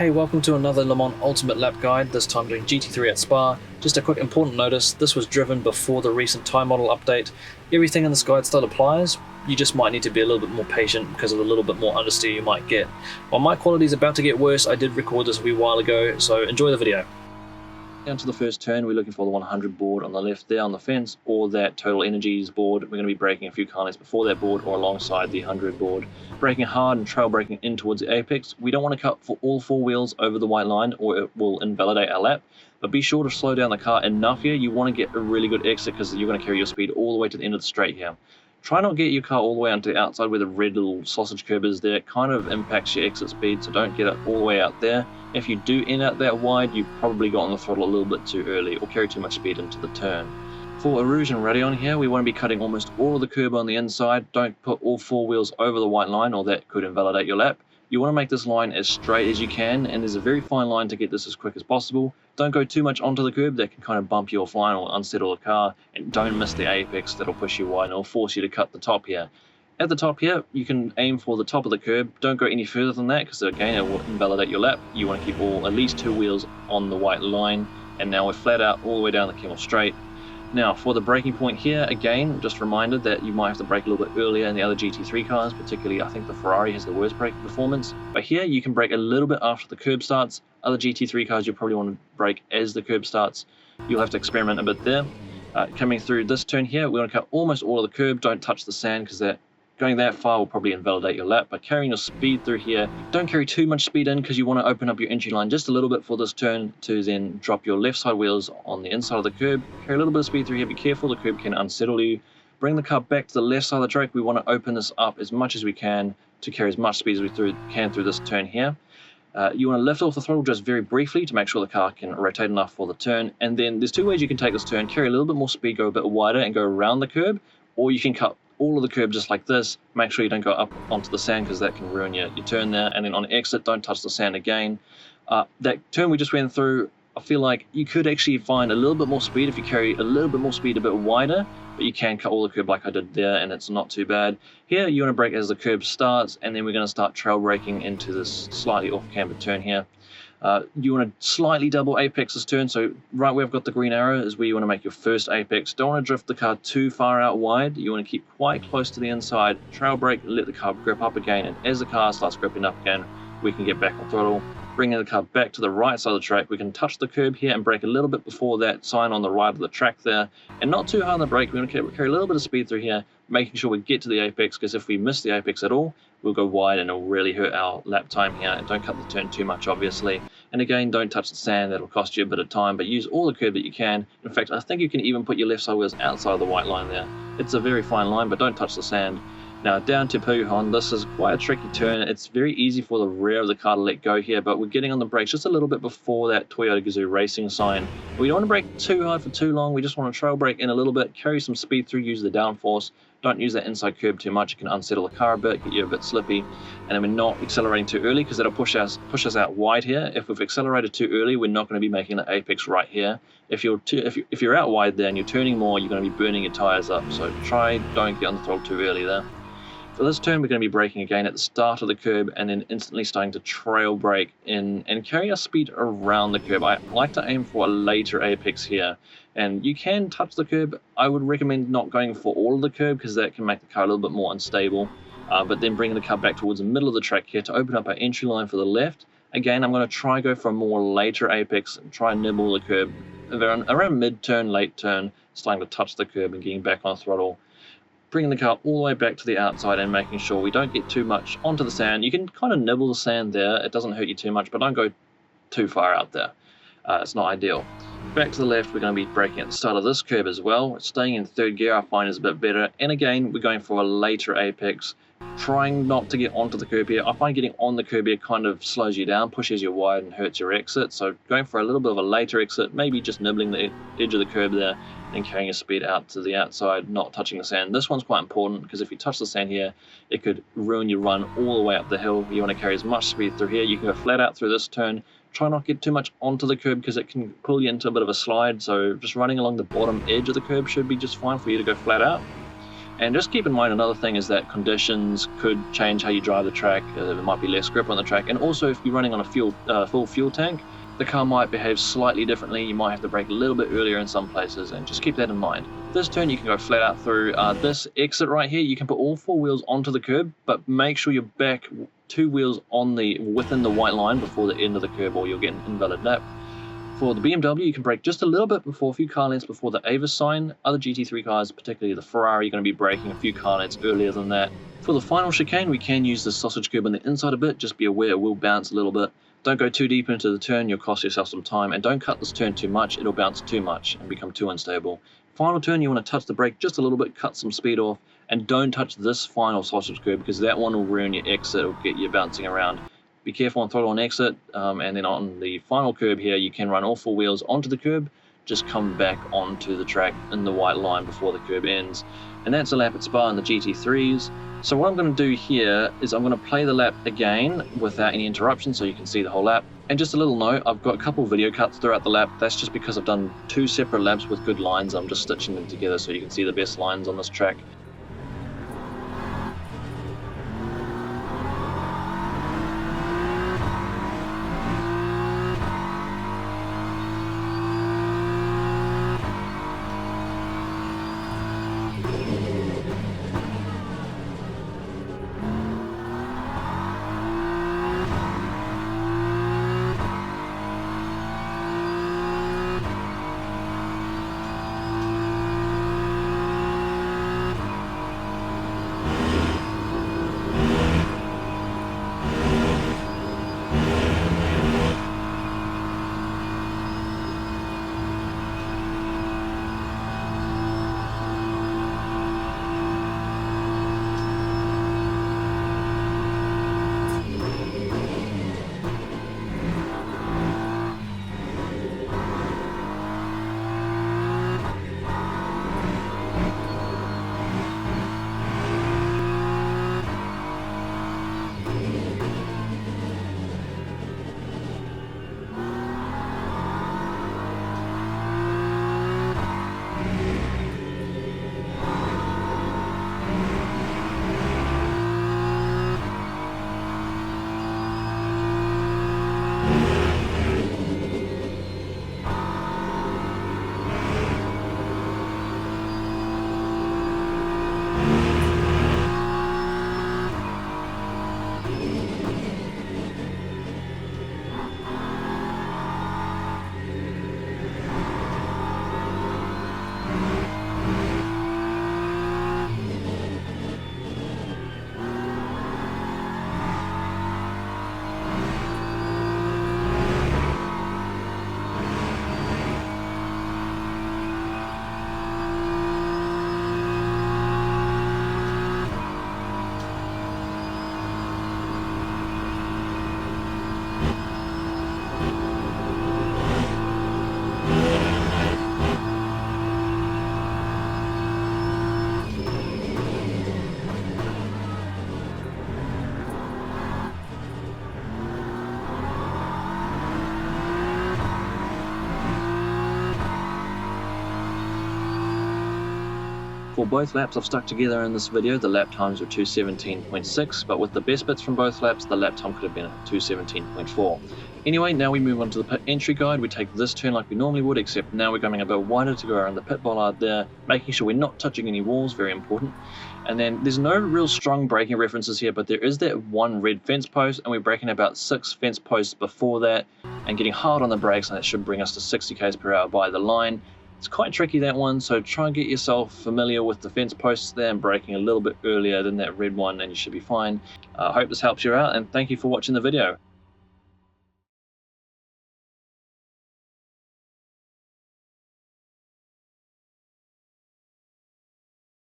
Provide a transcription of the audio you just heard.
Hey, welcome to another Le Mans Ultimate Lap Guide, this time doing GT3 at Spa. Just a quick important notice, this was driven before the recent tyre model update. Everything in this guide still applies, you just might need to be a little bit more patient because of the little bit more understeer you might get. While my quality is about to get worse, I did record this a wee while ago, so enjoy the video. Down to the first turn, we're looking for the 100 board on the left there on the fence, or that Total Energies board. We're going to be braking a few corners before that board or alongside the 100 board. Braking hard and trail braking in towards the apex. We don't want to cut for all four wheels over the white line or it will invalidate our lap. But be sure to slow down the car enough here. You want to get a really good exit because you're going to carry your speed all the way to the end of the straight here. Try not to get your car all the way onto the outside where the red little sausage curb is there. It kind of impacts your exit speed, so don't get it all the way out there. If you do end out that wide, you've probably got on the throttle a little bit too early or carry too much speed into the turn. For Eau Rouge and Rayon here, we want to be cutting almost all of the curb on the inside. Don't put all four wheels over the white line or that could invalidate your lap. You want to make this line as straight as you can, and there's a very fine line to get this as quick as possible. Don't go too much onto the curb, that can kind of bump you offline or unsettle the car, and don't miss the apex, that'll push you wide and it'll force you to cut the top here. At the top here, you can aim for the top of the curb. Don't go any further than that because again it will invalidate your lap. You want to keep at least two wheels on the white line, and now we're flat out all the way down the Camel straight. Now for the braking point here, again, just reminded that you might have to brake a little bit earlier in the other GT3 cars, particularly I think the Ferrari has the worst braking performance. But here you can brake a little bit after the curb starts. Other GT3 cars you'll probably want to brake as the curb starts. You'll have to experiment a bit there. Coming through this turn here, we're going to cut almost all of the curb. Don't touch the sand because going that far will probably invalidate your lap. By carrying your speed through here, don't carry too much speed in because you want to open up your entry line just a little bit for this turn to then drop your left side wheels on the inside of the curb. Carry a little bit of speed through here, be careful, the curb can unsettle you. Bring the car back to the left side of the track. We want to open this up as much as we can to carry as much speed as we can through this turn here. You want to lift off the throttle just very briefly to make sure the car can rotate enough for the turn. And then there's two ways you can take this turn. Carry a little bit more speed, go a bit wider and go around the curb, or you can cut all of the curb just like this. Make sure you don't go up onto the sand because that can ruin your turn there. And then on exit, don't touch the sand again. That turn we just went through, I feel like you could actually find a little bit more speed if you carry a little bit more speed a bit wider, but you can cut all the curb like I did there and it's not too bad. Here you want to brake as the curb starts, and then we're going to start trail braking into this slightly off camber turn here. You want to slightly double apex this turn, so right where I've got the green arrow is where you want to make your first apex. Don't want to drift the car too far out wide. You want to keep quite close to the inside, trail brake, let the car grip up again, and as the car starts gripping up again, we can get back on throttle. Bringing the car back to the right side of the track, we can touch the curb here and brake a little bit before that sign on the right of the track there, and not too hard on the brake. We want to carry a little bit of speed through here, making sure we get to the apex, because if we miss the apex at all, we'll go wide and it'll really hurt our lap time here. And don't cut the turn too much, obviously. And again, don't touch the sand, that'll cost you a bit of time, but use all the curb that you can. In fact, I think you can even put your left side wheels outside of the white line there. It's a very fine line, but don't touch the sand. Now down to Pouhon, this is quite a tricky turn. It's very easy for the rear of the car to let go here, but we're getting on the brakes just a little bit before that Toyota Gazoo Racing sign. We don't want to brake too hard for too long. We just want to trail brake in a little bit, carry some speed through, use the downforce. Don't use that inside curb too much. It can unsettle the car a bit, get you a bit slippy. And then we're not accelerating too early because that'll push us out wide here. If we've accelerated too early, we're not going to be making the apex right here. If you're out wide there and you're turning more, you're going to be burning your tires up. So don't get on the throttle too early there. For this turn, we're going to be braking again at the start of the curb and then instantly starting to trail brake in and carry our speed around the curb. I like to aim for a later apex here, and you can touch the curb. I would recommend not going for all of the curb because that can make the car a little bit more unstable, but then bringing the car back towards the middle of the track here to open up our entry line for the left. Again, I'm going to try go for a more later apex and try and nibble the curb around mid-turn, late turn, starting to touch the curb and getting back on throttle. Bringing the car all the way back to the outside and making sure we don't get too much onto the sand. You can kind of nibble the sand there, it doesn't hurt you too much, but don't go too far out there. It's not ideal. Back to the left, we're going to be braking at the start of this curb as well. Staying in third gear I find is a bit better, and again we're going for a later apex, trying not to get onto the curb here. I find getting on the curb here kind of slows you down, pushes you wide and hurts your exit, so going for a little bit of a later exit, maybe just nibbling the edge of the curb there and carrying your speed out to the outside, not touching the sand. This one's quite important because if you touch the sand here, it could ruin your run all the way up the hill. You want to carry as much speed through here. You can go flat out through this turn. Try not to get too much onto the curb because it can pull you into a bit of a slide, so just running along the bottom edge of the curb should be just fine for you to go flat out. And just keep in mind, another thing is that conditions could change how you drive the track. There might be less grip on the track, and also if you're running on a full fuel tank, the car might behave slightly differently. You might have to brake a little bit earlier in some places, and just keep that in mind. This turn you can go flat out through. This exit right here, you can put all 4 wheels onto the curb, but make sure you're back 2 wheels within the white line before the end of the curb, or you'll get an invalid lap. For the BMW, you can brake just a little bit before, a few car lengths before the Avis sign. Other GT3 cars, particularly the Ferrari, are going to be braking a few car lengths earlier than that. For the final chicane, we can use the sausage curb on the inside a bit. Just be aware it will bounce a little bit. Don't go too deep into the turn, you'll cost yourself some time, and don't cut this turn too much, it'll bounce too much and become too unstable. Final turn, you want to touch the brake just a little bit, cut some speed off, and don't touch this final sausage curb because that one will ruin your exit, it'll get you bouncing around. Be careful on throttle on exit, and then on the final curb here, you can run all 4 wheels onto the curb, just come back onto the track in the white line before the curb ends. And that's a lap at Spa in the GT3s. So what I'm going to do here is I'm going to play the lap again without any interruption so you can see the whole lap. And just a little note, I've got a couple video cuts throughout the lap. That's just because I've done 2 separate laps with good lines. I'm just stitching them together so you can see the best lines on this track. For both laps I've stuck together in this video, the lap times were 2:17.6, but with the best bits from both laps, the lap time could have been 2:17.4. Anyway, now we move on to the pit entry guide. We take this turn like we normally would, except now we're going a bit wider to go around the pit bollard there, making sure we're not touching any walls, very important. And then there's no real strong braking references here, but there is that one red fence post, and we're braking about 6 fence posts before that, and getting hard on the brakes, and that should bring us to 60 km per hour by the line. It's quite tricky, that one, so try and get yourself familiar with the fence posts there and braking a little bit earlier than that red one and you should be fine. I hope this helps you out, and thank you for watching the video.